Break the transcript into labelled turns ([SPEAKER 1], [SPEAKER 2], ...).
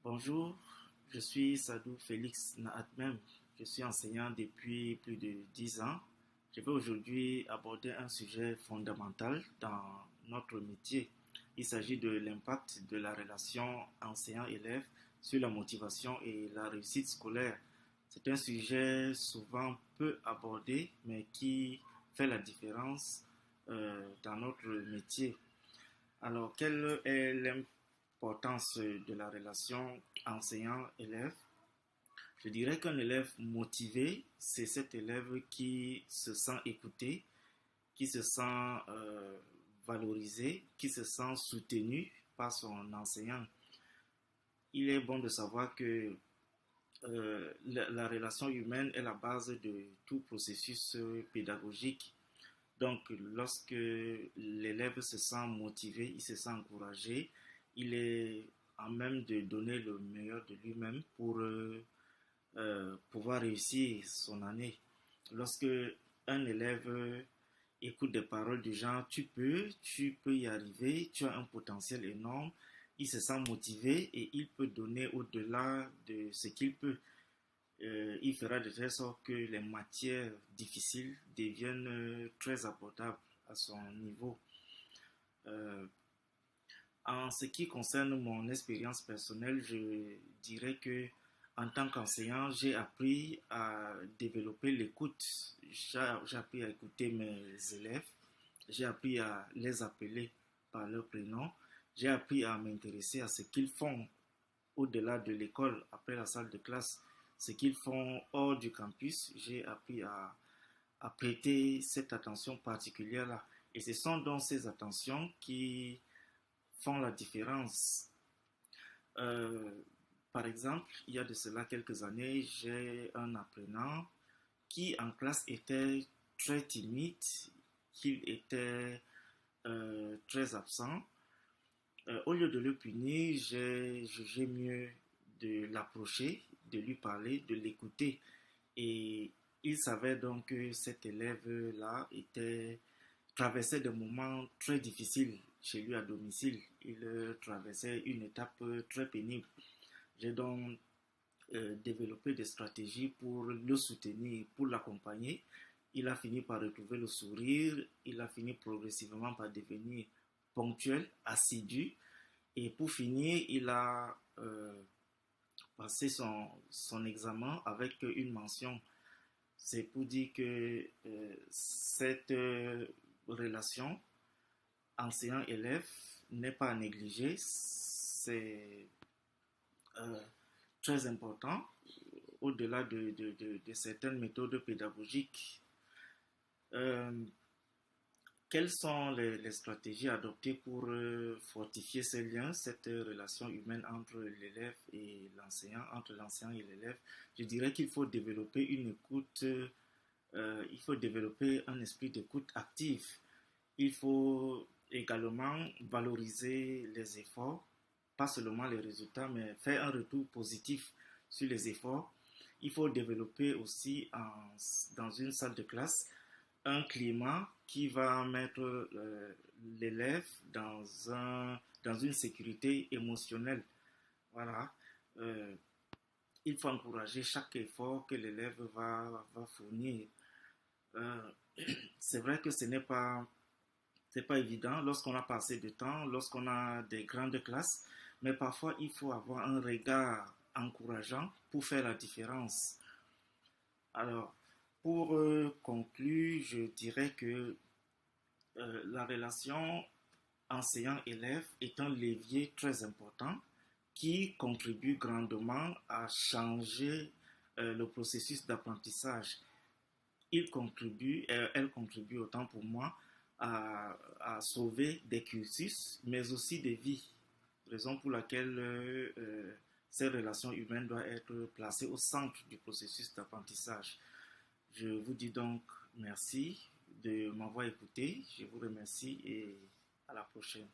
[SPEAKER 1] Bonjour, je suis Sadou Félix Naatmem. Je suis enseignant depuis plus de 10 ans. Je vais aujourd'hui aborder un sujet fondamental dans notre métier. Il s'agit de l'impact de la relation enseignant-élève sur la motivation et la réussite scolaire. C'est un sujet souvent peu abordé, mais qui fait la différence dans notre métier. Alors, quelle est l'importance de la relation enseignant-élève? Je dirais qu'un élève motivé, c'est cet élève qui se sent écouté, qui se sent valorisé, qui se sent soutenu par son enseignant. Il est bon de savoir que la relation humaine est la base de tout processus pédagogique. Donc, lorsque l'élève se sent motivé, il se sent encouragé, il est en même de donner le meilleur de lui-même pour pouvoir réussir son année. Lorsque un élève écoute des paroles du genre tu peux y arriver, tu as un potentiel énorme, il se sent motivé et il peut donner au-delà de ce qu'il peut. Il fera de telle sorte que les matières difficiles deviennent très abordables à son niveau. Euh, En ce qui concerne mon expérience personnelle, je dirais que en tant qu'enseignant, j'ai appris à développer l'écoute. J'ai appris à écouter mes élèves. J'ai appris à les appeler par leur prénom. J'ai appris à m'intéresser à ce qu'ils font au-delà de l'école, après la salle de classe, ce qu'ils font hors du campus. J'ai appris à prêter cette attention particulière-là. Et ce sont donc ces attentions qui font la différence. Euh, Par exemple, il y a de cela quelques années, j'ai un apprenant qui en classe était très timide, qu'il était très absent. Au lieu de le punir, j'ai jugé mieux de l'approcher, de lui parler, de l'écouter. Et il savait donc que cet élève-là traversait des moments très difficiles chez lui à domicile. Il traversait une étape très pénible. J'ai donc développé des stratégies pour le soutenir, pour l'accompagner. Il a fini par retrouver le sourire, il a fini progressivement par devenir ponctuel, assidu. Et pour finir, il a passé son examen avec une mention. C'est pour dire que cette relation enseignant-élève n'est pas à négliger. C'est euh, très important au-delà de certaines méthodes pédagogiques. Euh, Quelles sont les stratégies adoptées pour fortifier ce lien, cette relation humaine entre l'élève et l'enseignant, entre l'enseignant et l'élève? Je dirais qu'il faut développer une écoute, il faut développer un esprit d'écoute active. Il faut également valoriser les efforts, pas seulement les résultats, mais faire un retour positif sur les efforts. Il faut développer aussi dans une salle de classe un climat qui va mettre l'élève dans une sécurité émotionnelle. Voilà. Euh, il faut encourager chaque effort que l'élève va fournir. Euh, c'est vrai que c'est pas évident lorsqu'on a passé de temps, lorsqu'on a des grandes classes, mais parfois il faut avoir un regard encourageant pour faire la différence. Alors, pour conclure, je dirais que la relation enseignant-élève est un levier très important qui contribue grandement à changer le processus d'apprentissage. Elle contribue autant pour moi à sauver des cursus, mais aussi des vies. Raison pour laquelle ces relations humaines doivent être placées au centre du processus d'apprentissage. Je vous dis donc merci de m'avoir écouté. Je vous remercie et à la prochaine.